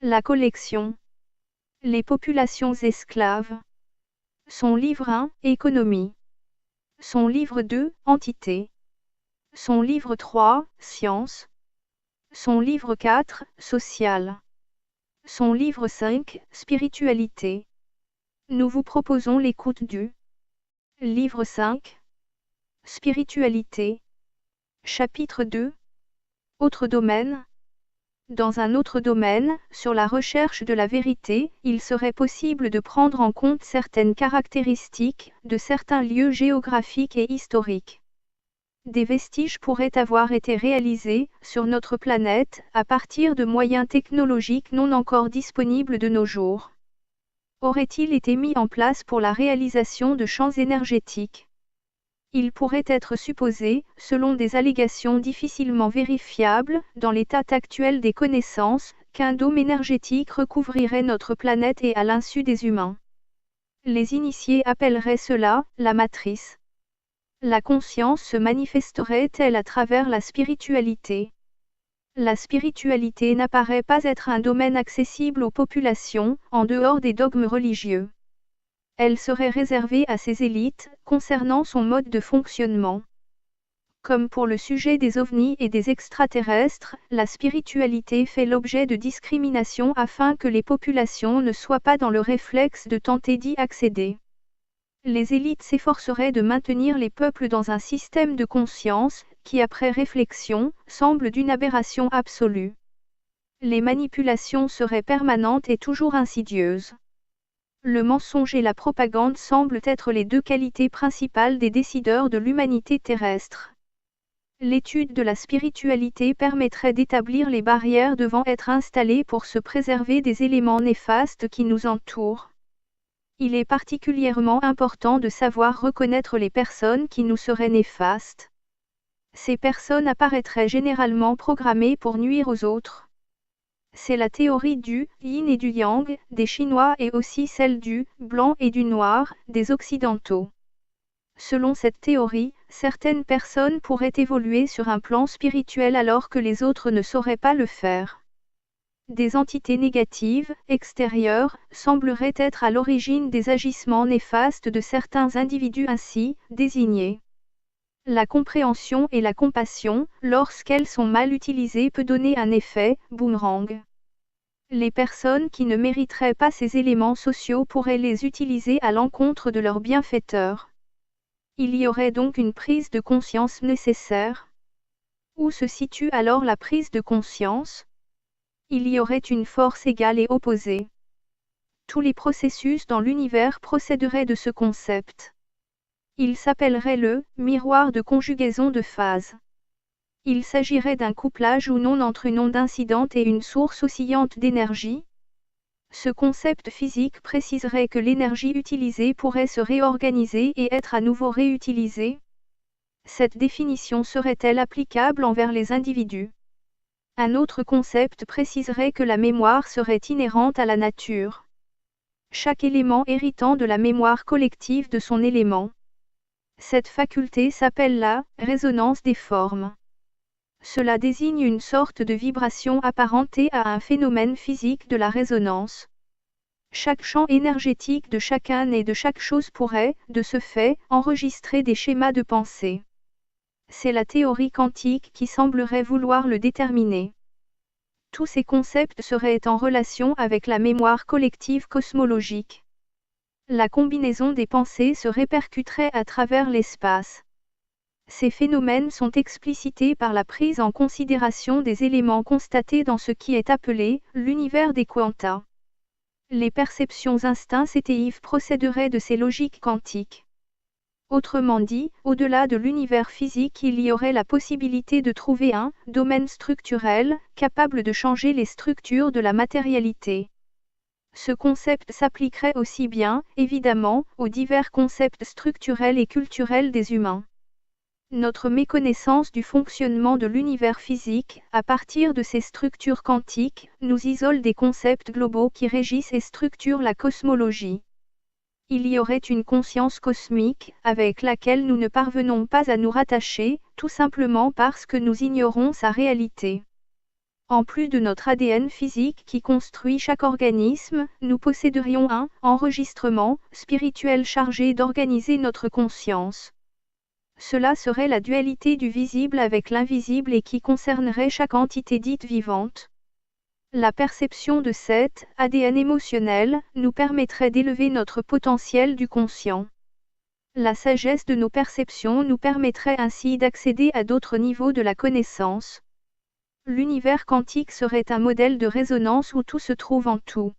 La collection. Les populations esclaves. Son livre 1, Économie. Son livre 2, Entité. Son livre 3, Sciences. Son livre 4, Social. Son livre 5, Spiritualité. Nous vous proposons l'écoute du livre 5, Spiritualité. Chapitre 2. Autre domaine. Dans un autre domaine, sur la recherche de la vérité, il serait possible de prendre en compte certaines caractéristiques de certains lieux géographiques et historiques. Des vestiges pourraient avoir été réalisés sur notre planète à partir de moyens technologiques non encore disponibles de nos jours. Auraient-ils été mis en place pour la réalisation de champs énergétiques? Il pourrait être supposé, selon des allégations difficilement vérifiables, dans l'état actuel des connaissances, qu'un dôme énergétique recouvrirait notre planète et à l'insu des humains. Les initiés appelleraient cela la matrice. La conscience se manifesterait-elle à travers la spiritualité? La spiritualité n'apparaît pas être un domaine accessible aux populations, en dehors des dogmes religieux. Elle serait réservée à ces élites, concernant son mode de fonctionnement. Comme pour le sujet des ovnis et des extraterrestres, la spiritualité fait l'objet de discrimination afin que les populations ne soient pas dans le réflexe de tenter d'y accéder. Les élites s'efforceraient de maintenir les peuples dans un système de conscience, qui après réflexion, semble d'une aberration absolue. Les manipulations seraient permanentes et toujours insidieuses. Le mensonge et la propagande semblent être les deux qualités principales des décideurs de l'humanité terrestre. L'étude de la spiritualité permettrait d'établir les barrières devant être installées pour se préserver des éléments néfastes qui nous entourent. Il est particulièrement important de savoir reconnaître les personnes qui nous seraient néfastes. Ces personnes apparaîtraient généralement programmées pour nuire aux autres. C'est la théorie du yin et du yang des Chinois et aussi celle du blanc et du noir des Occidentaux. Selon cette théorie, certaines personnes pourraient évoluer sur un plan spirituel alors que les autres ne sauraient pas le faire. Des entités négatives, extérieures, sembleraient être à l'origine des agissements néfastes de certains individus ainsi désignés. La compréhension et la compassion, lorsqu'elles sont mal utilisées, peut donner un effet boomerang. Les personnes qui ne mériteraient pas ces éléments sociaux pourraient les utiliser à l'encontre de leurs bienfaiteurs. Il y aurait donc une prise de conscience nécessaire. Où se situe alors la prise de conscience? Il y aurait une force égale et opposée. Tous les processus dans l'univers procéderaient de ce concept. Il s'appellerait le miroir de conjugaison de phase. Il s'agirait d'un couplage ou non entre une onde incidente et une source oscillante d'énergie. Ce concept physique préciserait que l'énergie utilisée pourrait se réorganiser et être à nouveau réutilisée. Cette définition serait-elle applicable envers les individus? Un autre concept préciserait que la mémoire serait inhérente à la nature. Chaque élément héritant de la mémoire collective de son élément. Cette faculté s'appelle la résonance des formes. Cela désigne une sorte de vibration apparentée à un phénomène physique de la résonance. Chaque champ énergétique de chacun et de chaque chose pourrait, de ce fait, enregistrer des schémas de pensée. C'est la théorie quantique qui semblerait vouloir le déterminer. Tous ces concepts seraient en relation avec la mémoire collective cosmologique. La combinaison des pensées se répercuterait à travers l'espace. Ces phénomènes sont explicités par la prise en considération des éléments constatés dans ce qui est appelé l'univers des quanta. Les perceptions instinctives procéderaient de ces logiques quantiques. Autrement dit, au-delà de l'univers physique, il y aurait la possibilité de trouver un domaine structurel, capable de changer les structures de la matérialité. Ce concept s'appliquerait aussi bien, évidemment, aux divers concepts structurels et culturels des humains. Notre méconnaissance du fonctionnement de l'univers physique, à partir de ces structures quantiques, nous isole des concepts globaux qui régissent et structurent la cosmologie. Il y aurait une conscience cosmique, avec laquelle nous ne parvenons pas à nous rattacher, tout simplement parce que nous ignorons sa réalité. En plus de notre ADN physique qui construit chaque organisme, nous posséderions un enregistrement spirituel chargé d'organiser notre conscience. Cela serait la dualité du visible avec l'invisible et qui concernerait chaque entité dite vivante. La perception de cet ADN émotionnel nous permettrait d'élever notre potentiel du conscient. La sagesse de nos perceptions nous permettrait ainsi d'accéder à d'autres niveaux de la connaissance. L'univers quantique serait un modèle de résonance où tout se trouve en tout.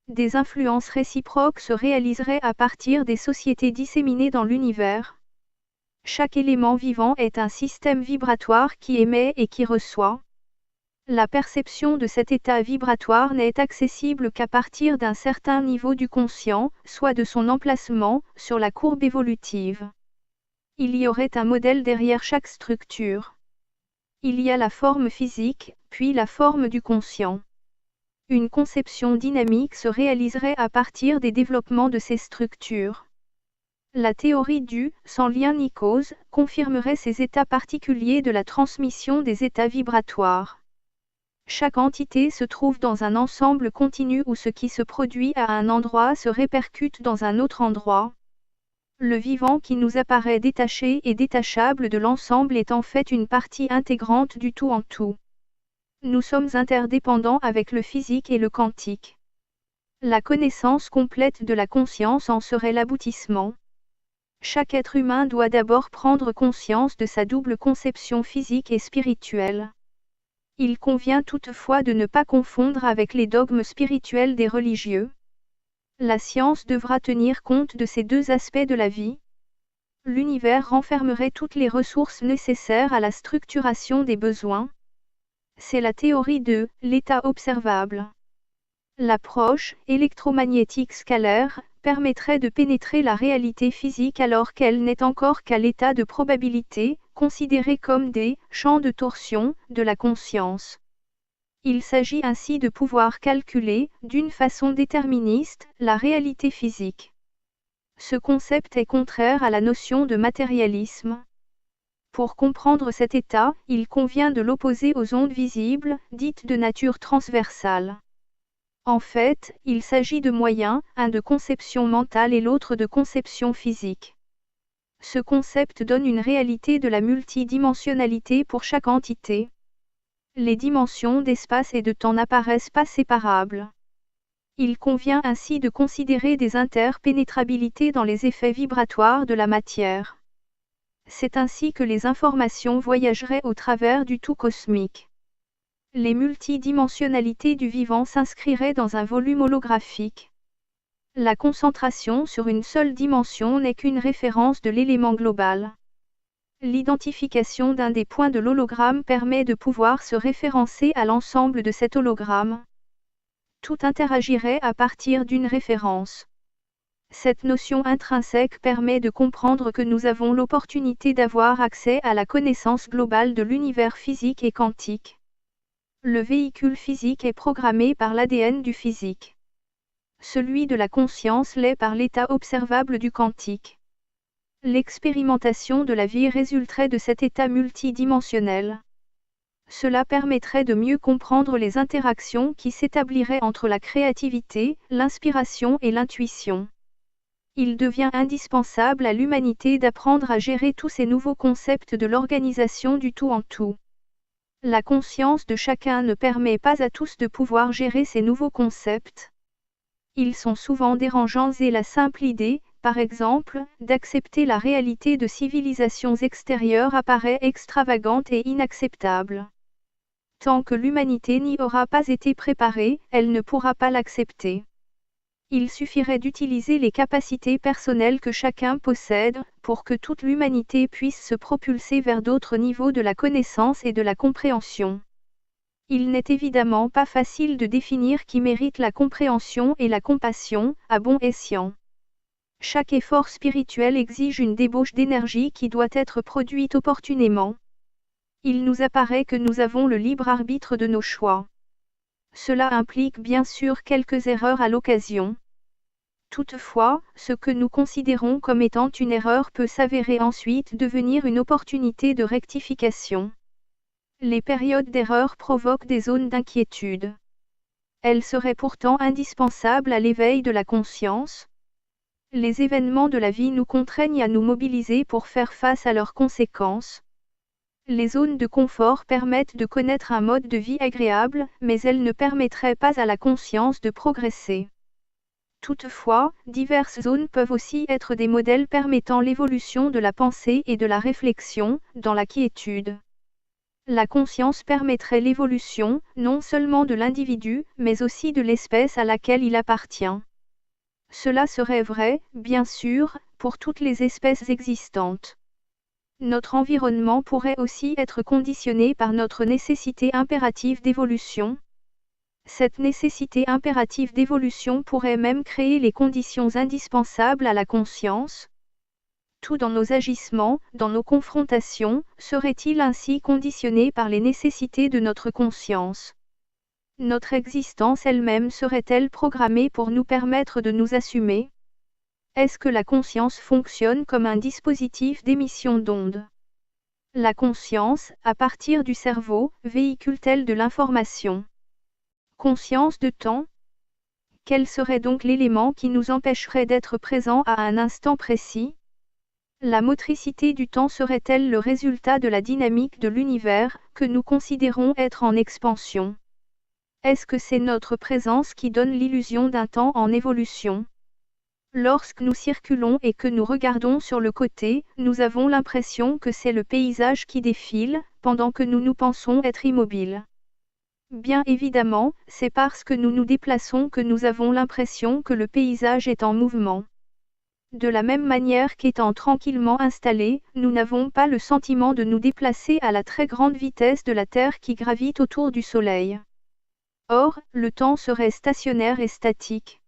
Des influences réciproques se réaliseraient à partir des sociétés disséminées dans l'univers. Chaque élément vivant est un système vibratoire qui émet et qui reçoit. La perception de cet état vibratoire n'est accessible qu'à partir d'un certain niveau du conscient, soit de son emplacement, sur la courbe évolutive. Il y aurait un modèle derrière chaque structure. Il y a la forme physique, puis la forme du conscient. Une conception dynamique se réaliserait à partir des développements de ces structures. La théorie du « sans lien ni cause » confirmerait ces états particuliers de la transmission des états vibratoires. Chaque entité se trouve dans un ensemble continu où ce qui se produit à un endroit se répercute dans un autre endroit. Le vivant qui nous apparaît détaché et détachable de l'ensemble est en fait une partie intégrante du tout en tout. Nous sommes interdépendants avec le physique et le quantique. La connaissance complète de la conscience en serait l'aboutissement. Chaque être humain doit d'abord prendre conscience de sa double conception physique et spirituelle. Il convient toutefois de ne pas confondre avec les dogmes spirituels des religieux. La science devra tenir compte de ces deux aspects de la vie. L'univers renfermerait toutes les ressources nécessaires à la structuration des besoins. C'est la théorie de l'état observable. L'approche électromagnétique scalaire permettrait de pénétrer la réalité physique alors qu'elle n'est encore qu'à l'état de probabilité, considérée comme des champs de torsion de la conscience. Il s'agit ainsi de pouvoir calculer, d'une façon déterministe, la réalité physique. Ce concept est contraire à la notion de matérialisme. Pour comprendre cet état, il convient de l'opposer aux ondes visibles, dites de nature transversale. En fait, il s'agit de moyens, un de conception mentale et l'autre de conception physique. Ce concept donne une réalité de la multidimensionnalité pour chaque entité. Les dimensions d'espace et de temps n'apparaissent pas séparables. Il convient ainsi de considérer des interpénétrabilités dans les effets vibratoires de la matière. C'est ainsi que les informations voyageraient au travers du tout cosmique. Les multidimensionnalités du vivant s'inscriraient dans un volume holographique. La concentration sur une seule dimension n'est qu'une référence de l'élément global. L'identification d'un des points de l'hologramme permet de pouvoir se référencer à l'ensemble de cet hologramme. Tout interagirait à partir d'une référence. Cette notion intrinsèque permet de comprendre que nous avons l'opportunité d'avoir accès à la connaissance globale de l'univers physique et quantique. Le véhicule physique est programmé par l'ADN du physique. Celui de la conscience l'est par l'état observable du quantique. L'expérimentation de la vie résulterait de cet état multidimensionnel. Cela permettrait de mieux comprendre les interactions qui s'établiraient entre la créativité, l'inspiration et l'intuition. Il devient indispensable à l'humanité d'apprendre à gérer tous ces nouveaux concepts de l'organisation du tout en tout. La conscience de chacun ne permet pas à tous de pouvoir gérer ces nouveaux concepts. Ils sont souvent dérangeants et la simple idée, par exemple, d'accepter la réalité de civilisations extérieures apparaît extravagante et inacceptable. Tant que l'humanité n'y aura pas été préparée, elle ne pourra pas l'accepter. Il suffirait d'utiliser les capacités personnelles que chacun possède, pour que toute l'humanité puisse se propulser vers d'autres niveaux de la connaissance et de la compréhension. Il n'est évidemment pas facile de définir qui mérite la compréhension et la compassion, à bon escient. Chaque effort spirituel exige une débauche d'énergie qui doit être produite opportunément. Il nous apparaît que nous avons le libre arbitre de nos choix. Cela implique bien sûr quelques erreurs à l'occasion. Toutefois, ce que nous considérons comme étant une erreur peut s'avérer ensuite devenir une opportunité de rectification. Les périodes d'erreur provoquent des zones d'inquiétude. Elles seraient pourtant indispensables à l'éveil de la conscience. Les événements de la vie nous contraignent à nous mobiliser pour faire face à leurs conséquences. Les zones de confort permettent de connaître un mode de vie agréable, mais elles ne permettraient pas à la conscience de progresser. Toutefois, diverses zones peuvent aussi être des modèles permettant l'évolution de la pensée et de la réflexion, dans la quiétude. La conscience permettrait l'évolution, non seulement de l'individu, mais aussi de l'espèce à laquelle il appartient. Cela serait vrai, bien sûr, pour toutes les espèces existantes. Notre environnement pourrait aussi être conditionné par notre nécessité impérative d'évolution. Cette nécessité impérative d'évolution pourrait même créer les conditions indispensables à la conscience. Tout dans nos agissements, dans nos confrontations, serait-il ainsi conditionné par les nécessités de notre conscience? Notre existence elle-même serait-elle programmée pour nous permettre de nous assumer? Est-ce que la conscience fonctionne comme un dispositif d'émission d'ondes? La conscience, à partir du cerveau, véhicule-t-elle de l'information? Conscience de temps? Quel serait donc l'élément qui nous empêcherait d'être présents à un instant précis? La motricité du temps serait-elle le résultat de la dynamique de l'univers, que nous considérons être en expansion? Est-ce que c'est notre présence qui donne l'illusion d'un temps en évolution? Lorsque nous circulons et que nous regardons sur le côté, nous avons l'impression que c'est le paysage qui défile, pendant que nous pensons être immobiles. Bien évidemment, c'est parce que nous nous déplaçons que nous avons l'impression que le paysage est en mouvement. De la même manière qu'étant tranquillement installés, nous n'avons pas le sentiment de nous déplacer à la très grande vitesse de la Terre qui gravite autour du Soleil. Or, le temps serait stationnaire et statique.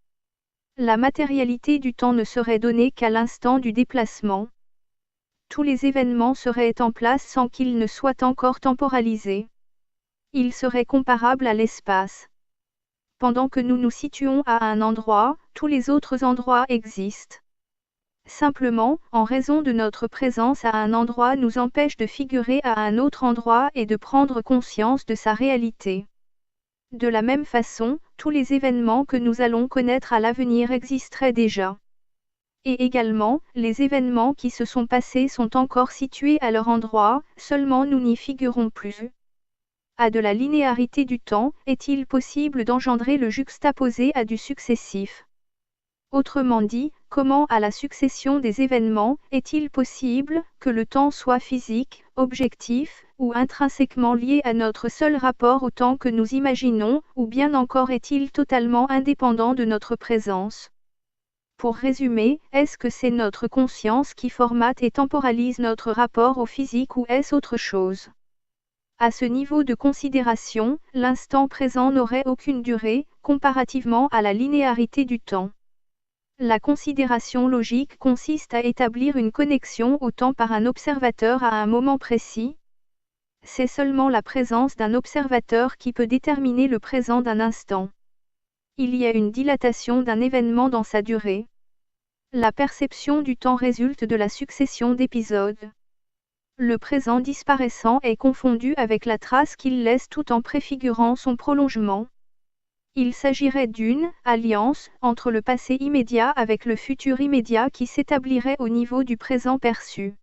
La matérialité du temps ne serait donnée qu'à l'instant du déplacement. Tous les événements seraient en place sans qu'ils ne soient encore temporalisés. Ils seraient comparables à l'espace. Pendant que nous nous situons à un endroit, tous les autres endroits existent. Simplement, en raison de notre présence à un endroit nous empêche de figurer à un autre endroit et de prendre conscience de sa réalité. De la même façon, tous les événements que nous allons connaître à l'avenir existeraient déjà. Et également, les événements qui se sont passés sont encore situés à leur endroit, seulement nous n'y figurons plus. À de la linéarité du temps, est-il possible d'engendrer le juxtaposé à du successif? Autrement dit, comment à la succession des événements, est-il possible que le temps soit physique, objectif, ou intrinsèquement lié à notre seul rapport au temps que nous imaginons, ou bien encore est-il totalement indépendant de notre présence? Pour résumer, est-ce que c'est notre conscience qui formate et temporalise notre rapport au physique ou est-ce autre chose? À ce niveau de considération, l'instant présent n'aurait aucune durée, comparativement à la linéarité du temps. La considération logique consiste à établir une connexion au temps par un observateur à un moment précis. C'est seulement la présence d'un observateur qui peut déterminer le présent d'un instant. Il y a une dilatation d'un événement dans sa durée. La perception du temps résulte de la succession d'épisodes. Le présent disparaissant est confondu avec la trace qu'il laisse tout en préfigurant son prolongement. Il s'agirait d'une alliance entre le passé immédiat avec le futur immédiat qui s'établirait au niveau du présent perçu.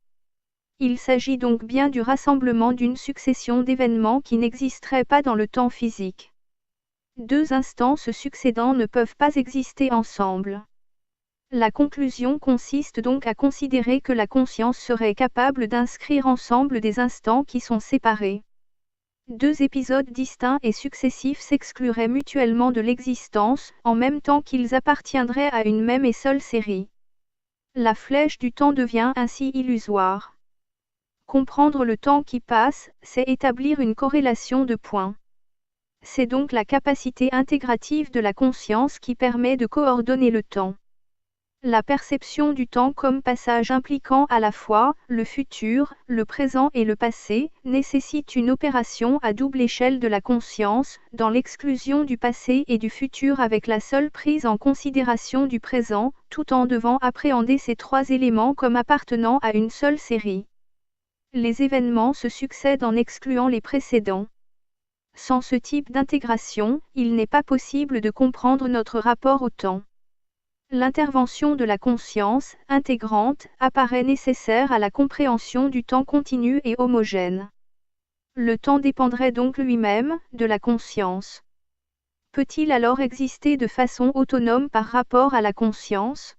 Il s'agit donc bien du rassemblement d'une succession d'événements qui n'existeraient pas dans le temps physique. Deux instants se succédant ne peuvent pas exister ensemble. La conclusion consiste donc à considérer que la conscience serait capable d'inscrire ensemble des instants qui sont séparés. Deux épisodes distincts et successifs s'excluraient mutuellement de l'existence, en même temps qu'ils appartiendraient à une même et seule série. La flèche du temps devient ainsi illusoire. Comprendre le temps qui passe, c'est établir une corrélation de points. C'est donc la capacité intégrative de la conscience qui permet de coordonner le temps. La perception du temps comme passage impliquant à la fois le futur, le présent et le passé, nécessite une opération à double échelle de la conscience, dans l'exclusion du passé et du futur avec la seule prise en considération du présent, tout en devant appréhender ces trois éléments comme appartenant à une seule série. Les événements se succèdent en excluant les précédents. Sans ce type d'intégration, il n'est pas possible de comprendre notre rapport au temps. L'intervention de la conscience intégrante apparaît nécessaire à la compréhension du temps continu et homogène. Le temps dépendrait donc lui-même de la conscience. Peut-il alors exister de façon autonome par rapport à la conscience?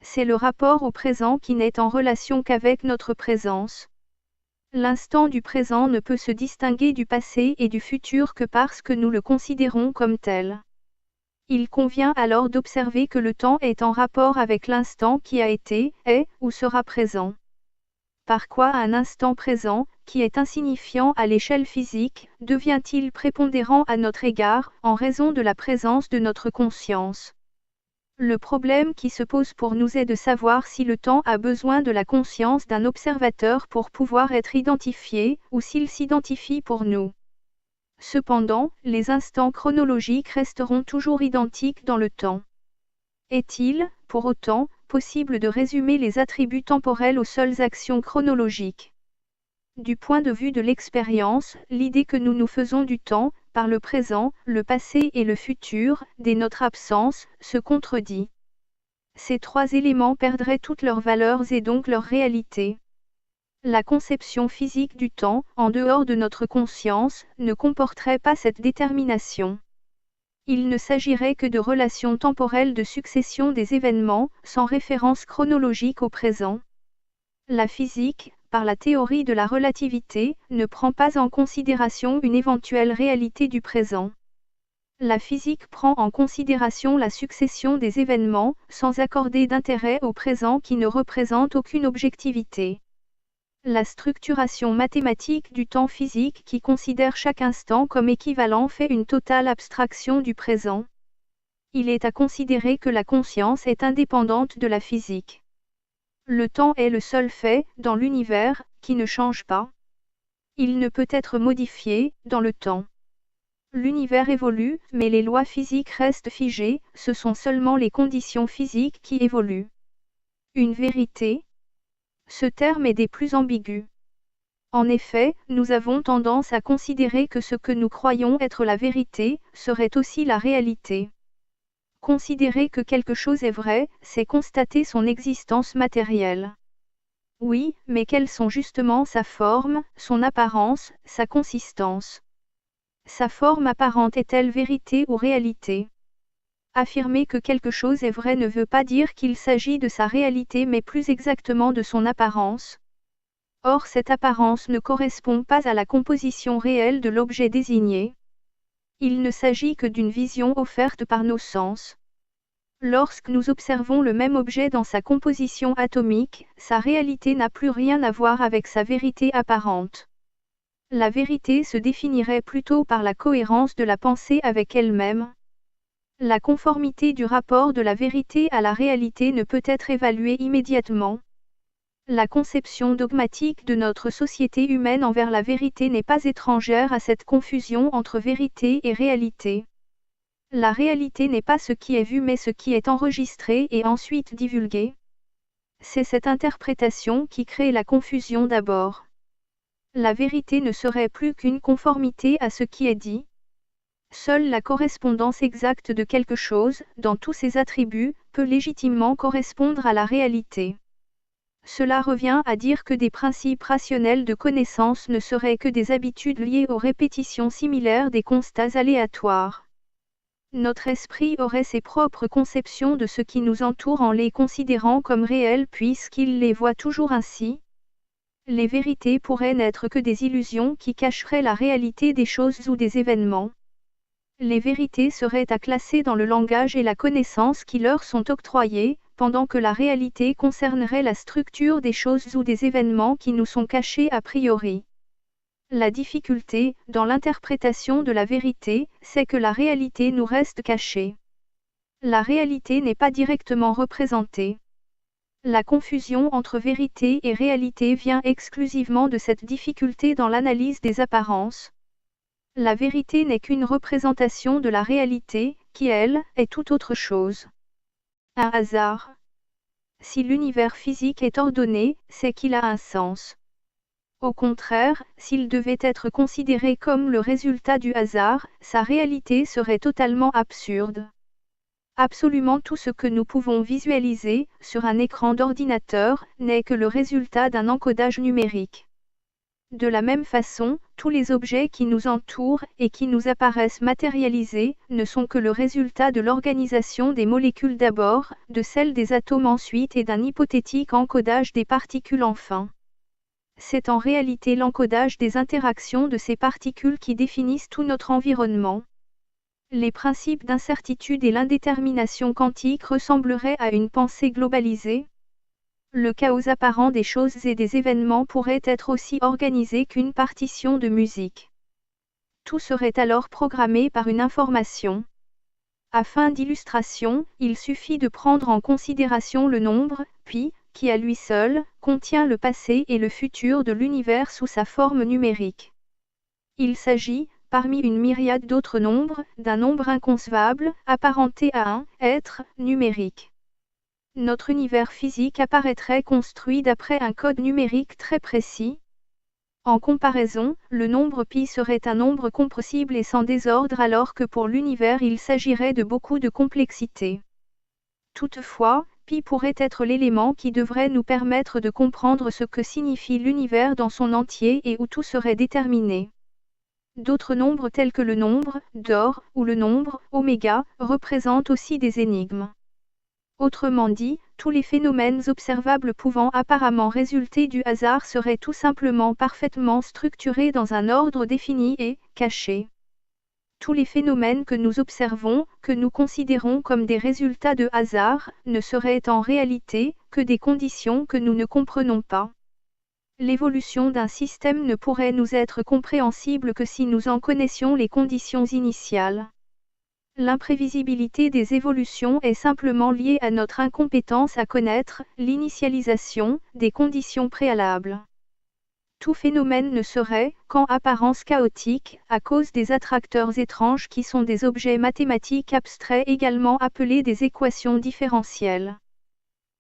C'est le rapport au présent qui n'est en relation qu'avec notre présence. L'instant du présent ne peut se distinguer du passé et du futur que parce que nous le considérons comme tel. Il convient alors d'observer que le temps est en rapport avec l'instant qui a été, est ou sera présent. Par quoi un instant présent, qui est insignifiant à l'échelle physique, devient-il prépondérant à notre égard, en raison de la présence de notre conscience? Le problème qui se pose pour nous est de savoir si le temps a besoin de la conscience d'un observateur pour pouvoir être identifié, ou s'il s'identifie pour nous. Cependant, les instants chronologiques resteront toujours identiques dans le temps. Est-il, pour autant, possible de résumer les attributs temporels aux seules actions chronologiques? Du point de vue de l'expérience, l'idée que nous nous faisons du temps, par le présent, le passé et le futur, dès notre absence, se contredit. Ces trois éléments perdraient toutes leurs valeurs et donc leur réalité. La conception physique du temps, en dehors de notre conscience, ne comporterait pas cette détermination. Il ne s'agirait que de relations temporelles de succession des événements, sans référence chronologique au présent. La physique, par la théorie de la relativité, ne prend pas en considération une éventuelle réalité du présent. La physique prend en considération la succession des événements, sans accorder d'intérêt au présent qui ne représente aucune objectivité. La structuration mathématique du temps physique qui considère chaque instant comme équivalent fait une totale abstraction du présent. Il est à considérer que la conscience est indépendante de la physique. Le temps est le seul fait, dans l'univers, qui ne change pas. Il ne peut être modifié, dans le temps. L'univers évolue, mais les lois physiques restent figées, ce sont seulement les conditions physiques qui évoluent. Une vérité? Ce terme est des plus ambigus. En effet, nous avons tendance à considérer que ce que nous croyons être la vérité, serait aussi la réalité. Considérer que quelque chose est vrai, c'est constater son existence matérielle. Oui, mais quelles sont justement sa forme, son apparence, sa consistance? Sa forme apparente est-elle vérité ou réalité? Affirmer que quelque chose est vrai ne veut pas dire qu'il s'agit de sa réalité mais plus exactement de son apparence. Or cette apparence ne correspond pas à la composition réelle de l'objet désigné. Il ne s'agit que d'une vision offerte par nos sens. Lorsque nous observons le même objet dans sa composition atomique, sa réalité n'a plus rien à voir avec sa vérité apparente. La vérité se définirait plutôt par la cohérence de la pensée avec elle-même. La conformité du rapport de la vérité à la réalité ne peut être évaluée immédiatement. La conception dogmatique de notre société humaine envers la vérité n'est pas étrangère à cette confusion entre vérité et réalité. La réalité n'est pas ce qui est vu mais ce qui est enregistré et ensuite divulgué. C'est cette interprétation qui crée la confusion d'abord. La vérité ne serait plus qu'une conformité à ce qui est dit. Seule la correspondance exacte de quelque chose, dans tous ses attributs, peut légitimement correspondre à la réalité. Cela revient à dire que des principes rationnels de connaissance ne seraient que des habitudes liées aux répétitions similaires des constats aléatoires. Notre esprit aurait ses propres conceptions de ce qui nous entoure en les considérant comme réels puisqu'il les voit toujours ainsi. Les vérités pourraient n'être que des illusions qui cacheraient la réalité des choses ou des événements. Les vérités seraient à classer dans le langage et la connaissance qui leur sont octroyés, pendant que la réalité concernerait la structure des choses ou des événements qui nous sont cachés a priori. La difficulté, dans l'interprétation de la vérité, c'est que la réalité nous reste cachée. La réalité n'est pas directement représentée. La confusion entre vérité et réalité vient exclusivement de cette difficulté dans l'analyse des apparences. La vérité n'est qu'une représentation de la réalité, qui elle, est tout autre chose. Un hasard. Si l'univers physique est ordonné, c'est qu'il a un sens. Au contraire, s'il devait être considéré comme le résultat du hasard, sa réalité serait totalement absurde. Absolument tout ce que nous pouvons visualiser, sur un écran d'ordinateur, n'est que le résultat d'un encodage numérique. De la même façon, tous les objets qui nous entourent et qui nous apparaissent matérialisés, ne sont que le résultat de l'organisation des molécules d'abord, de celle des atomes ensuite et d'un hypothétique encodage des particules enfin. C'est en réalité l'encodage des interactions de ces particules qui définissent tout notre environnement. Les principes d'incertitude et l'indétermination quantique ressembleraient à une pensée globalisée. Le chaos apparent des choses et des événements pourrait être aussi organisé qu'une partition de musique. Tout serait alors programmé par une information. À fin d'illustration, il suffit de prendre en considération le nombre, pi, qui à lui seul, contient le passé et le futur de l'univers sous sa forme numérique. Il s'agit, parmi une myriade d'autres nombres, d'un nombre inconcevable, apparenté à un être numérique. Notre univers physique apparaîtrait construit d'après un code numérique très précis. En comparaison, le nombre pi serait un nombre compressible et sans désordre alors que pour l'univers il s'agirait de beaucoup de complexité. Toutefois, pi pourrait être l'élément qui devrait nous permettre de comprendre ce que signifie l'univers dans son entier et où tout serait déterminé. D'autres nombres tels que le nombre d'or ou le nombre oméga représentent aussi des énigmes. Autrement dit, tous les phénomènes observables pouvant apparemment résulter du hasard seraient tout simplement parfaitement structurés dans un ordre défini et caché. Tous les phénomènes que nous observons, que nous considérons comme des résultats de hasard, ne seraient en réalité que des conditions que nous ne comprenons pas. L'évolution d'un système ne pourrait nous être compréhensible que si nous en connaissions les conditions initiales. L'imprévisibilité des évolutions est simplement liée à notre incompétence à connaître l'initialisation des conditions préalables. Tout phénomène ne serait qu'en apparence chaotique, à cause des attracteurs étranges qui sont des objets mathématiques abstraits également appelés des équations différentielles.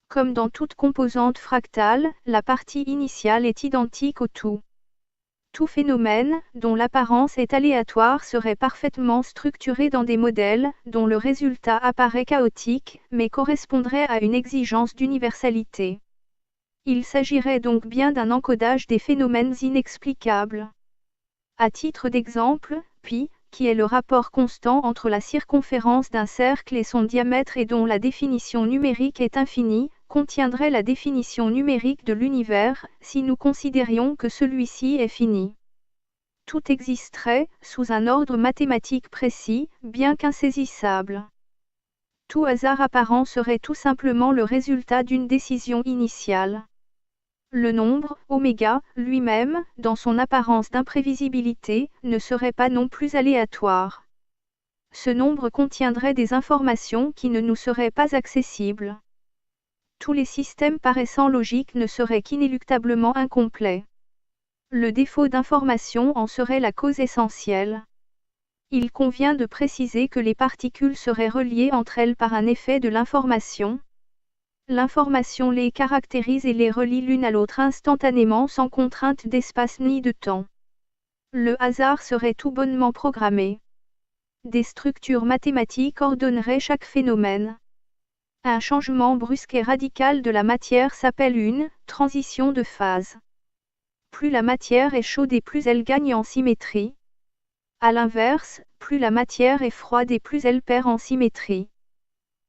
Comme dans toute composante fractale, la partie initiale est identique au tout. Tout phénomène, dont l'apparence est aléatoire serait parfaitement structuré dans des modèles, dont le résultat apparaît chaotique, mais correspondrait à une exigence d'universalité. Il s'agirait donc bien d'un encodage des phénomènes inexplicables. À titre d'exemple, pi, qui est le rapport constant entre la circonférence d'un cercle et son diamètre et dont la définition numérique est infinie, contiendrait la définition numérique de l'univers, si nous considérions que celui-ci est fini. Tout existerait, sous un ordre mathématique précis, bien qu'insaisissable. Tout hasard apparent serait tout simplement le résultat d'une décision initiale. Le nombre, oméga, lui-même, dans son apparence d'imprévisibilité, ne serait pas non plus aléatoire. Ce nombre contiendrait des informations qui ne nous seraient pas accessibles. Tous les systèmes paraissant logiques ne seraient qu'inéluctablement incomplets. Le défaut d'information en serait la cause essentielle. Il convient de préciser que les particules seraient reliées entre elles par un effet de l'information. L'information les caractérise et les relie l'une à l'autre instantanément sans contrainte d'espace ni de temps. Le hasard serait tout bonnement programmé. Des structures mathématiques ordonneraient chaque phénomène. Un changement brusque et radical de la matière s'appelle une transition de phase. Plus la matière est chaude et plus elle gagne en symétrie. À l'inverse, plus la matière est froide et plus elle perd en symétrie.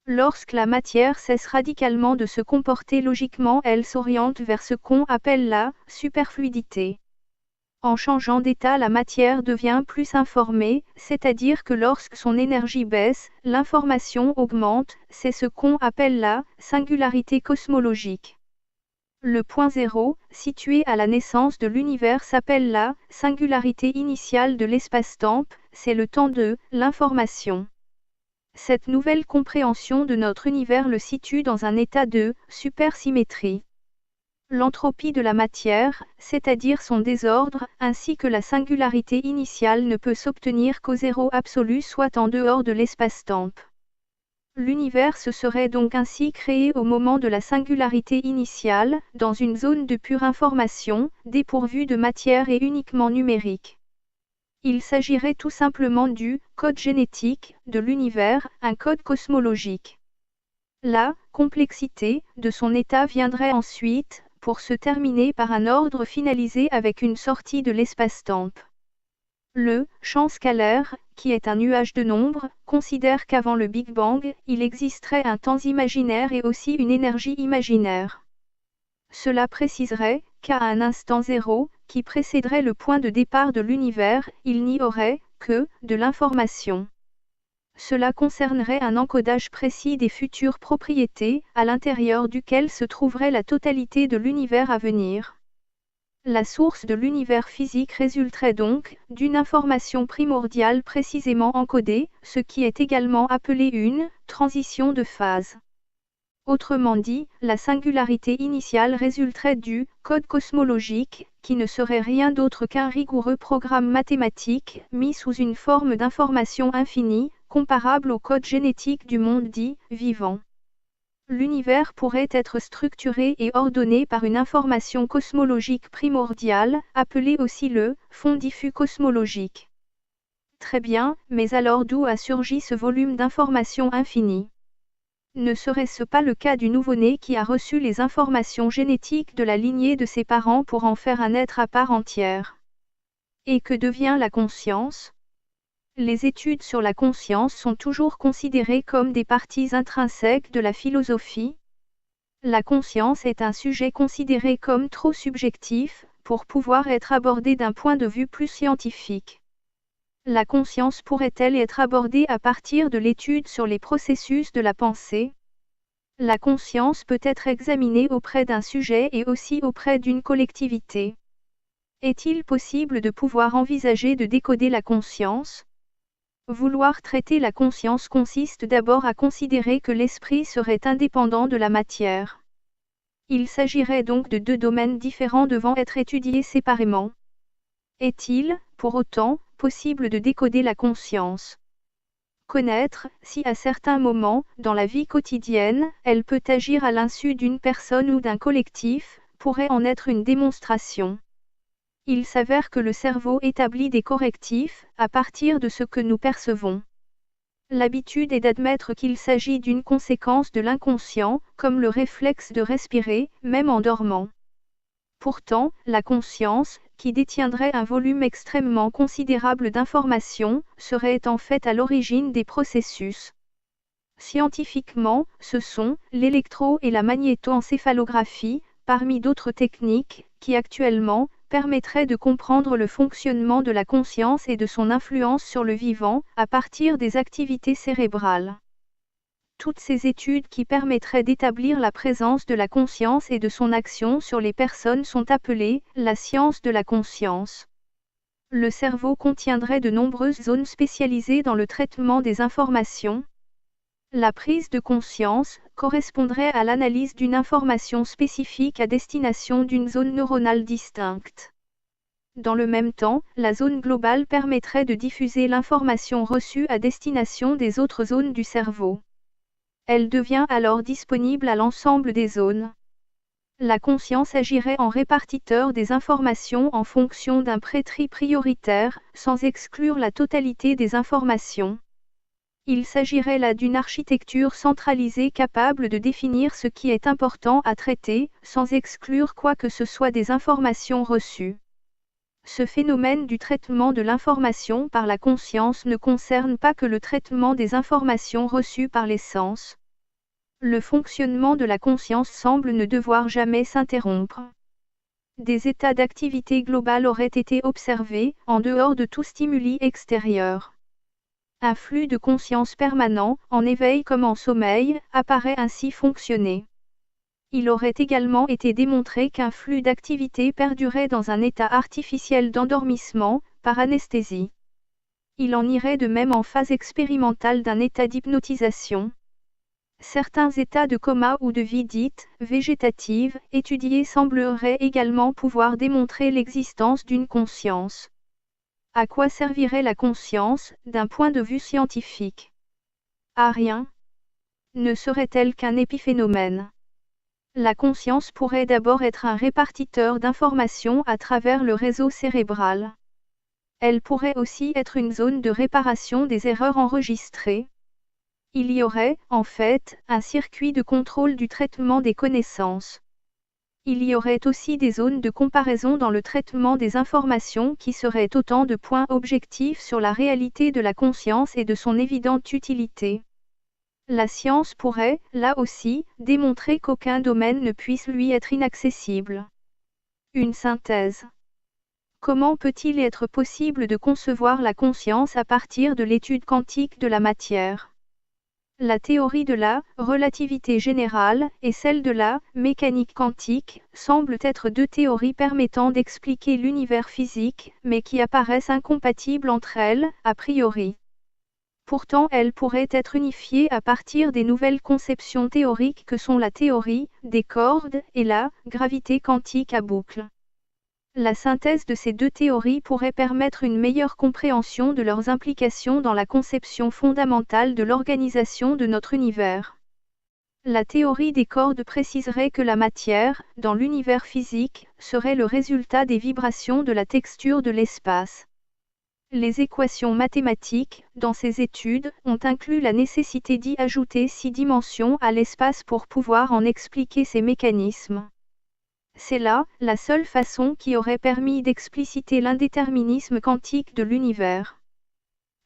Lorsque la matière cesse radicalement de se comporter logiquement, elle s'oriente vers ce qu'on appelle la superfluidité. En changeant d'état, la matière devient plus informée, c'est-à-dire que lorsque son énergie baisse, l'information augmente, c'est ce qu'on appelle la singularité cosmologique. Le point zéro, situé à la naissance de l'univers, s'appelle la singularité initiale de l'espace-temps, c'est le temps de l'information. Cette nouvelle compréhension de notre univers le situe dans un état de supersymétrie. L'entropie de la matière, c'est-à-dire son désordre, ainsi que la singularité initiale ne peut s'obtenir qu'au zéro absolu, soit en dehors de l'espace-temps. L'univers se serait donc ainsi créé au moment de la singularité initiale, dans une zone de pure information, dépourvue de matière et uniquement numérique. Il s'agirait tout simplement du code génétique de l'univers, un code cosmologique. La complexité de son état viendrait ensuite, pour se terminer par un ordre finalisé avec une sortie de l'espace-temps. Le champ scalaire, qui est un nuage de nombres, considère qu'avant le Big Bang, il existerait un temps imaginaire et aussi une énergie imaginaire. Cela préciserait qu'à un instant zéro, qui précéderait le point de départ de l'univers, il n'y aurait que de l'information. Cela concernerait un encodage précis des futures propriétés, à l'intérieur duquel se trouverait la totalité de l'univers à venir. La source de l'univers physique résulterait donc d'une information primordiale précisément encodée, ce qui est également appelé une transition de phase. Autrement dit, la singularité initiale résulterait du code cosmologique, qui ne serait rien d'autre qu'un rigoureux programme mathématique mis sous une forme d'information infinie, comparable au code génétique du monde dit vivant. L'univers pourrait être structuré et ordonné par une information cosmologique primordiale, appelée aussi le fond diffus cosmologique. Très bien, mais alors d'où a surgi ce volume d'informations infinies? Ne serait-ce pas le cas du nouveau-né qui a reçu les informations génétiques de la lignée de ses parents pour en faire un être à part entière? Et que devient la conscience? Les études sur la conscience sont toujours considérées comme des parties intrinsèques de la philosophie. La conscience est un sujet considéré comme trop subjectif, pour pouvoir être abordé d'un point de vue plus scientifique. La conscience pourrait-elle être abordée à partir de l'étude sur les processus de la pensée? La conscience peut être examinée auprès d'un sujet et aussi auprès d'une collectivité. Est-il possible de pouvoir envisager de décoder la conscience? Vouloir traiter la conscience consiste d'abord à considérer que l'esprit serait indépendant de la matière. Il s'agirait donc de deux domaines différents devant être étudiés séparément. Est-il, pour autant, possible de décoder la conscience? Connaître, si à certains moments, dans la vie quotidienne, elle peut agir à l'insu d'une personne ou d'un collectif, pourrait en être une démonstration. Il s'avère que le cerveau établit des correctifs, à partir de ce que nous percevons. L'habitude est d'admettre qu'il s'agit d'une conséquence de l'inconscient, comme le réflexe de respirer, même en dormant. Pourtant, la conscience, qui détiendrait un volume extrêmement considérable d'informations, serait en fait à l'origine des processus. Scientifiquement, ce sont l'électro- et la magnétoencéphalographie, parmi d'autres techniques, qui actuellement permettraient de comprendre le fonctionnement de la conscience et de son influence sur le vivant, à partir des activités cérébrales. Toutes ces études qui permettraient d'établir la présence de la conscience et de son action sur les personnes sont appelées la science de la conscience. Le cerveau contiendrait de nombreuses zones spécialisées dans le traitement des informations. La prise de conscience correspondrait à l'analyse d'une information spécifique à destination d'une zone neuronale distincte. Dans le même temps, la zone globale permettrait de diffuser l'information reçue à destination des autres zones du cerveau. Elle devient alors disponible à l'ensemble des zones. La conscience agirait en répartiteur des informations en fonction d'un pré-tri prioritaire, sans exclure la totalité des informations. Il s'agirait là d'une architecture centralisée capable de définir ce qui est important à traiter, sans exclure quoi que ce soit des informations reçues. Ce phénomène du traitement de l'information par la conscience ne concerne pas que le traitement des informations reçues par les sens. Le fonctionnement de la conscience semble ne devoir jamais s'interrompre. Des états d'activité globale auraient été observés, en dehors de tout stimuli extérieur. Un flux de conscience permanent, en éveil comme en sommeil, apparaît ainsi fonctionner. Il aurait également été démontré qu'un flux d'activité perdurait dans un état artificiel d'endormissement, par anesthésie. Il en irait de même en phase expérimentale d'un état d'hypnotisation. Certains états de coma ou de vie dite végétative, étudiés sembleraient également pouvoir démontrer l'existence d'une conscience. À quoi servirait la conscience, d'un point de vue scientifique? À rien. Ne serait-elle qu'un épiphénomène? La conscience pourrait d'abord être un répartiteur d'informations à travers le réseau cérébral. Elle pourrait aussi être une zone de réparation des erreurs enregistrées. Il y aurait, en fait, un circuit de contrôle du traitement des connaissances. Il y aurait aussi des zones de comparaison dans le traitement des informations qui seraient autant de points objectifs sur la réalité de la conscience et de son évidente utilité. La science pourrait, là aussi, démontrer qu'aucun domaine ne puisse lui être inaccessible. Une synthèse. Comment peut-il être possible de concevoir la conscience à partir de l'étude quantique de la matière? La théorie de la relativité générale et celle de la mécanique quantique semblent être deux théories permettant d'expliquer l'univers physique, mais qui apparaissent incompatibles entre elles, a priori. Pourtant, elles pourraient être unifiées à partir des nouvelles conceptions théoriques que sont la théorie des cordes et la gravité quantique à boucle. La synthèse de ces deux théories pourrait permettre une meilleure compréhension de leurs implications dans la conception fondamentale de l'organisation de notre univers. La théorie des cordes préciserait que la matière, dans l'univers physique, serait le résultat des vibrations de la texture de l'espace. Les équations mathématiques, dans ces études, ont inclus la nécessité d'y ajouter 6 dimensions à l'espace pour pouvoir en expliquer ces mécanismes. C'est là, la seule façon qui aurait permis d'expliciter l'indéterminisme quantique de l'univers.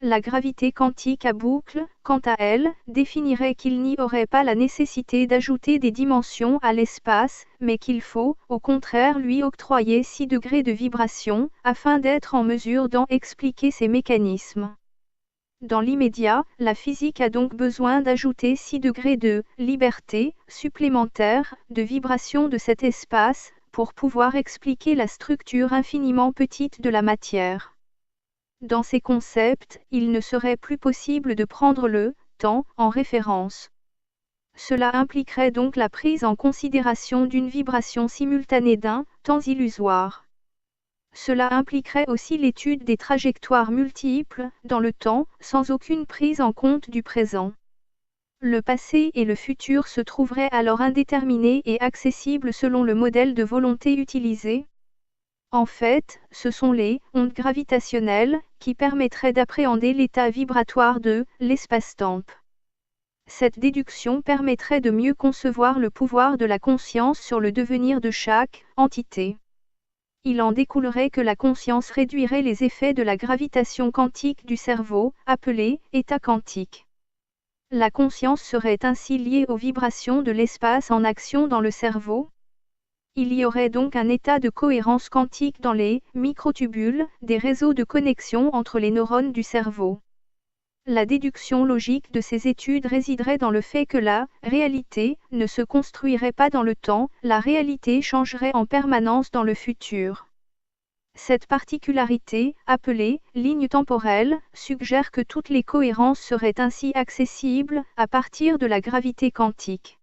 La gravité quantique à boucle, quant à elle, définirait qu'il n'y aurait pas la nécessité d'ajouter des dimensions à l'espace, mais qu'il faut, au contraire, lui octroyer 6 degrés de vibration, afin d'être en mesure d'en expliquer ces mécanismes. Dans l'immédiat, la physique a donc besoin d'ajouter 6 degrés de liberté supplémentaires de vibration de cet espace, pour pouvoir expliquer la structure infiniment petite de la matière. Dans ces concepts, il ne serait plus possible de prendre le temps en référence. Cela impliquerait donc la prise en considération d'une vibration simultanée d'un temps illusoire. Cela impliquerait aussi l'étude des trajectoires multiples dans le temps, sans aucune prise en compte du présent. Le passé et le futur se trouveraient alors indéterminés et accessibles selon le modèle de volonté utilisé. En fait, ce sont les ondes gravitationnelles qui permettraient d'appréhender l'état vibratoire de l'espace-temps. Cette déduction permettrait de mieux concevoir le pouvoir de la conscience sur le devenir de chaque entité. Il en découlerait que la conscience réduirait les effets de la gravitation quantique du cerveau, appelé état quantique. La conscience serait ainsi liée aux vibrations de l'espace en action dans le cerveau. Il y aurait donc un état de cohérence quantique dans les microtubules, des réseaux de connexion entre les neurones du cerveau. La déduction logique de ces études résiderait dans le fait que la réalité ne se construirait pas dans le temps, la réalité changerait en permanence dans le futur. Cette particularité, appelée ligne temporelle, suggère que toutes les cohérences seraient ainsi accessibles à partir de la gravité quantique.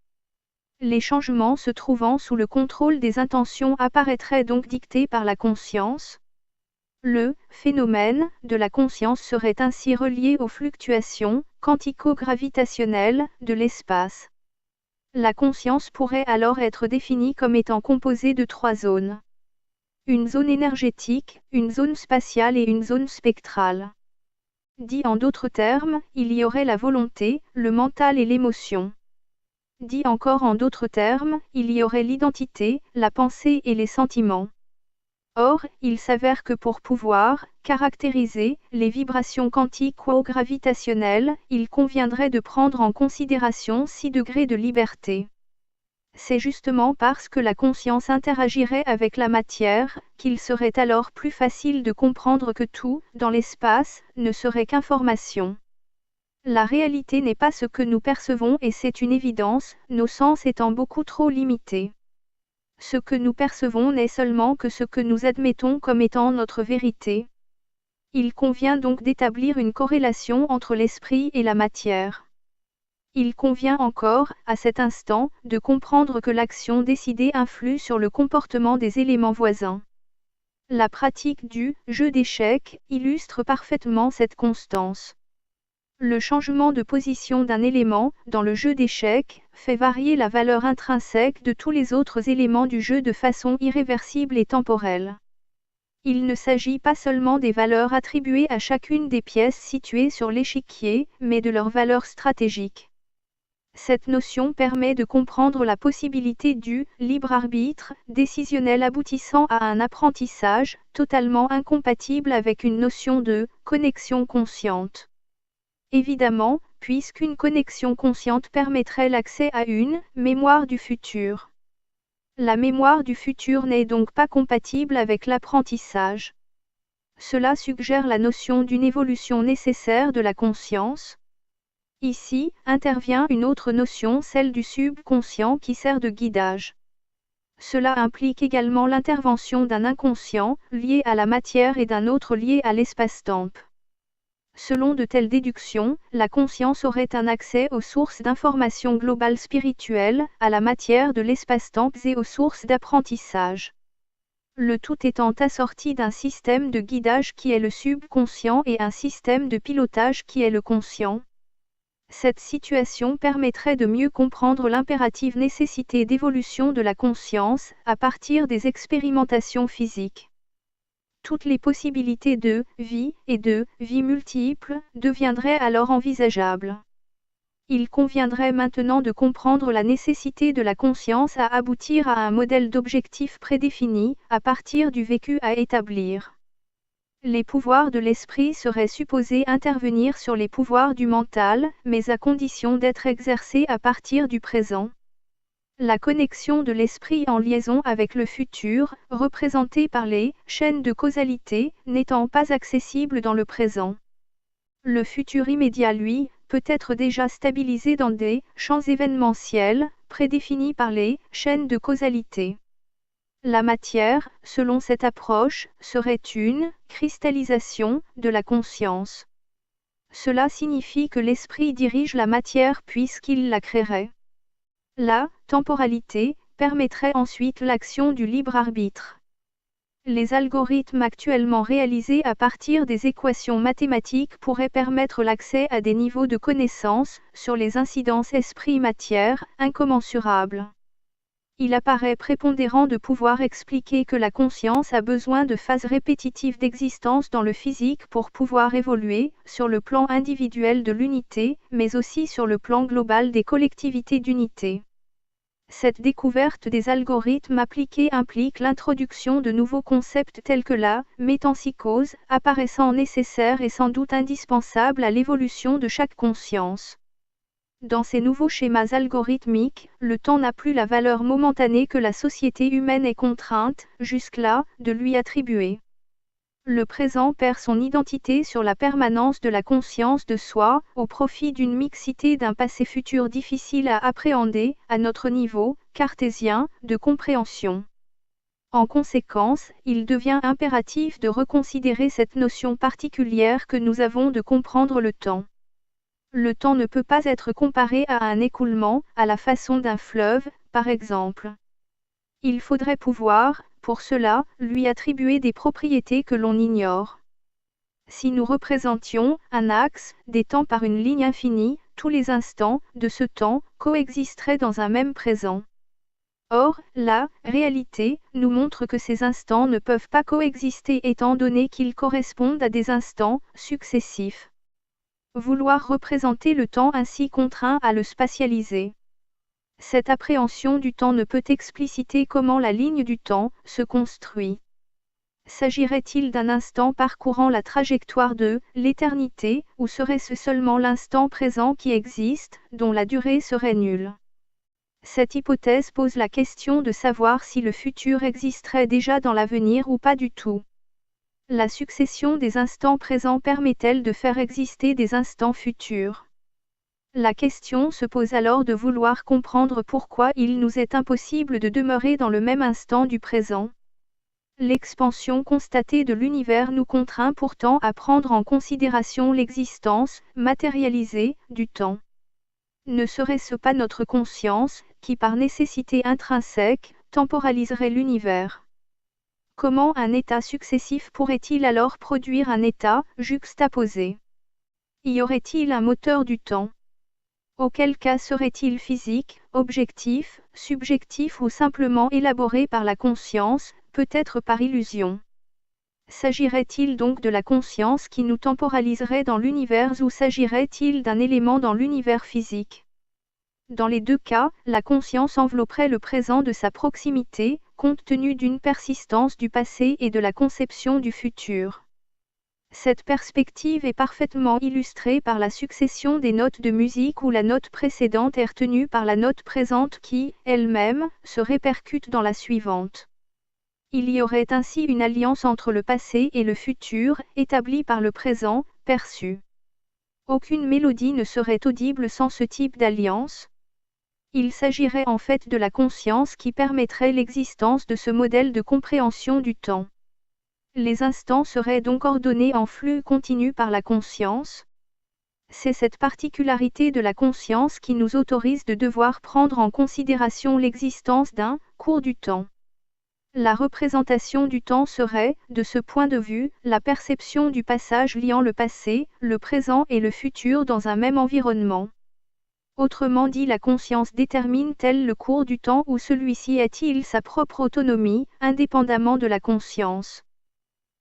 Les changements se trouvant sous le contrôle des intentions apparaîtraient donc dictés par la conscience. Le phénomène de la conscience serait ainsi relié aux fluctuations quantico-gravitationnelles de l'espace. La conscience pourrait alors être définie comme étant composée de 3 zones. Une zone énergétique, une zone spatiale et une zone spectrale. Dit en d'autres termes, il y aurait la volonté, le mental et l'émotion. Dit encore en d'autres termes, il y aurait l'identité, la pensée et les sentiments. Or, il s'avère que pour pouvoir caractériser les vibrations quantico-gravitationnelles, il conviendrait de prendre en considération 6 degrés de liberté. C'est justement parce que la conscience interagirait avec la matière, qu'il serait alors plus facile de comprendre que tout, dans l'espace, ne serait qu'information. La réalité n'est pas ce que nous percevons et c'est une évidence, nos sens étant beaucoup trop limités. Ce que nous percevons n'est seulement que ce que nous admettons comme étant notre vérité. Il convient donc d'établir une corrélation entre l'esprit et la matière. Il convient encore, à cet instant, de comprendre que l'action décidée influe sur le comportement des éléments voisins. La pratique du jeu d'échecs illustre parfaitement cette constance. Le changement de position d'un élément, dans le jeu d'échecs, fait varier la valeur intrinsèque de tous les autres éléments du jeu de façon irréversible et temporelle. Il ne s'agit pas seulement des valeurs attribuées à chacune des pièces situées sur l'échiquier, mais de leur valeur stratégique. Cette notion permet de comprendre la possibilité du libre arbitre décisionnel aboutissant à un apprentissage totalement incompatible avec une notion de connexion consciente. Évidemment, puisqu'une connexion consciente permettrait l'accès à une mémoire du futur. La mémoire du futur n'est donc pas compatible avec l'apprentissage. Cela suggère la notion d'une évolution nécessaire de la conscience. Ici, intervient une autre notion, celle du subconscient qui sert de guidage. Cela implique également l'intervention d'un inconscient, lié à la matière et d'un autre lié à l'espace-temps. Selon de telles déductions, la conscience aurait un accès aux sources d'information globales spirituelles, à la matière de l'espace-temps et aux sources d'apprentissage. Le tout étant assorti d'un système de guidage qui est le subconscient et un système de pilotage qui est le conscient. Cette situation permettrait de mieux comprendre l'impérative nécessité d'évolution de la conscience, à partir des expérimentations physiques. Toutes les possibilités de vie et de vie multiples deviendraient alors envisageables. Il conviendrait maintenant de comprendre la nécessité de la conscience à aboutir à un modèle d'objectif prédéfini, à partir du vécu à établir. Les pouvoirs de l'esprit seraient supposés intervenir sur les pouvoirs du mental, mais à condition d'être exercés à partir du présent. La connexion de l'esprit en liaison avec le futur, représentée par les chaînes de causalité, n'étant pas accessible dans le présent. Le futur immédiat, lui, peut être déjà stabilisé dans des champs événementiels, prédéfinis par les chaînes de causalité. La matière, selon cette approche, serait une cristallisation de la conscience. Cela signifie que l'esprit dirige la matière puisqu'il la créerait. La temporalité permettrait ensuite l'action du libre arbitre. Les algorithmes actuellement réalisés à partir des équations mathématiques pourraient permettre l'accès à des niveaux de connaissance sur les incidences esprit-matière incommensurables. Il apparaît prépondérant de pouvoir expliquer que la conscience a besoin de phases répétitives d'existence dans le physique pour pouvoir évoluer, sur le plan individuel de l'unité, mais aussi sur le plan global des collectivités d'unité. Cette découverte des algorithmes appliqués implique l'introduction de nouveaux concepts tels que la métempsychose, apparaissant nécessaire et sans doute indispensable à l'évolution de chaque conscience. Dans ces nouveaux schémas algorithmiques, le temps n'a plus la valeur momentanée que la société humaine est contrainte, jusque-là, de lui attribuer. Le présent perd son identité sur la permanence de la conscience de soi, au profit d'une mixité d'un passé futur difficile à appréhender, à notre niveau cartésien de compréhension. En conséquence, il devient impératif de reconsidérer cette notion particulière que nous avons de comprendre le temps. Le temps ne peut pas être comparé à un écoulement, à la façon d'un fleuve, par exemple. Il faudrait pouvoir, pour cela, lui attribuer des propriétés que l'on ignore. Si nous représentions un axe des temps par une ligne infinie, tous les instants de ce temps coexisteraient dans un même présent. Or, la réalité nous montre que ces instants ne peuvent pas coexister étant donné qu'ils correspondent à des instants successifs. Vouloir représenter le temps ainsi contraint à le spatialiser. Cette appréhension du temps ne peut expliciter comment la ligne du temps se construit. S'agirait-il d'un instant parcourant la trajectoire de l'éternité, ou serait-ce seulement l'instant présent qui existe, dont la durée serait nulle? Cette hypothèse pose la question de savoir si le futur existerait déjà dans l'avenir ou pas du tout. La succession des instants présents permet-elle de faire exister des instants futurs? La question se pose alors de vouloir comprendre pourquoi il nous est impossible de demeurer dans le même instant du présent. L'expansion constatée de l'univers nous contraint pourtant à prendre en considération l'existence matérialisée du temps. Ne serait-ce pas notre conscience, qui par nécessité intrinsèque, temporaliserait l'univers? Comment un état successif pourrait-il alors produire un état juxtaposé? Y aurait-il un moteur du temps? Auquel cas serait-il physique, objectif, subjectif ou simplement élaboré par la conscience, peut-être par illusion? S'agirait-il donc de la conscience qui nous temporaliserait dans l'univers ou s'agirait-il d'un élément dans l'univers physique? Dans les deux cas, la conscience envelopperait le présent de sa proximité, compte tenu d'une persistance du passé et de la conception du futur. Cette perspective est parfaitement illustrée par la succession des notes de musique où la note précédente est retenue par la note présente qui, elle-même, se répercute dans la suivante. Il y aurait ainsi une alliance entre le passé et le futur, établie par le présent, perçu. Aucune mélodie ne serait audible sans ce type d'alliance. Il s'agirait en fait de la conscience qui permettrait l'existence de ce modèle de compréhension du temps. Les instants seraient donc ordonnés en flux continu par la conscience. C'est cette particularité de la conscience qui nous autorise de devoir prendre en considération l'existence d'un cours du temps. La représentation du temps serait, de ce point de vue, la perception du passage liant le passé, le présent et le futur dans un même environnement. Autrement dit, la conscience détermine-t-elle le cours du temps ou celui-ci a-t-il sa propre autonomie, indépendamment de la conscience?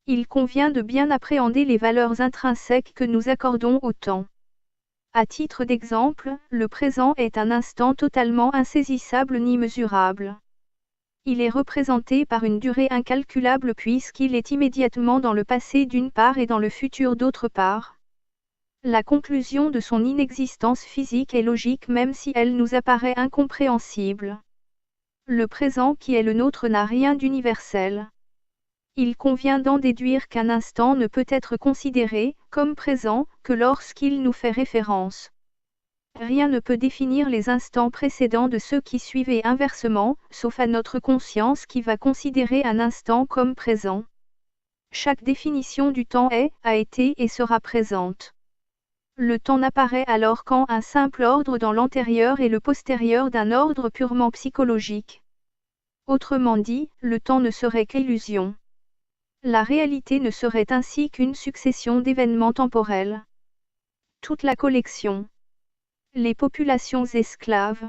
Il convient de bien appréhender les valeurs intrinsèques que nous accordons au temps. À titre d'exemple, le présent est un instant totalement insaisissable ni mesurable. Il est représenté par une durée incalculable puisqu'il est immédiatement dans le passé d'une part et dans le futur d'autre part. La conclusion de son inexistence physique est logique même si elle nous apparaît incompréhensible. Le présent qui est le nôtre n'a rien d'universel. Il convient d'en déduire qu'un instant ne peut être considéré comme présent que lorsqu'il nous fait référence. Rien ne peut définir les instants précédents de ceux qui suivent et inversement, sauf à notre conscience qui va considérer un instant comme présent. Chaque définition du temps est, a été et sera présente. Le temps n'apparaît alors qu'en un simple ordre dans l'antérieur et le postérieur d'un ordre purement psychologique. Autrement dit, le temps ne serait qu'illusion. La réalité ne serait ainsi qu'une succession d'événements temporels. Toute la collection Les populations esclaves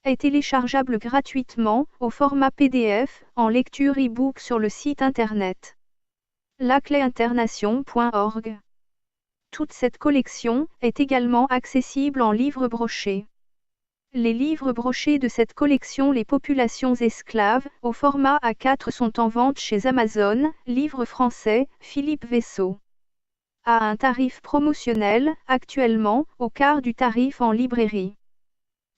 est téléchargeable gratuitement, au format PDF, en lecture e-book sur le site internet lacléinternation.org. Toute cette collection est également accessible en livre broché. Les livres brochés de cette collection Les populations esclaves, au format A4 sont en vente chez Amazon, livre français, Philippe Vaisseau. À un tarif promotionnel, actuellement, au quart du tarif en librairie.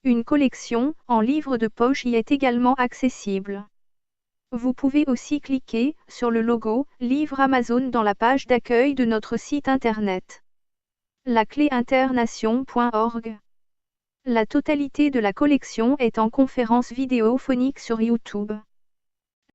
Une collection, en livre de poche y est également accessible. Vous pouvez aussi cliquer sur le logo « Livre Amazon » dans la page d'accueil de notre site internet. lacléinternation.org. La totalité de la collection est en conférence vidéophonique sur YouTube.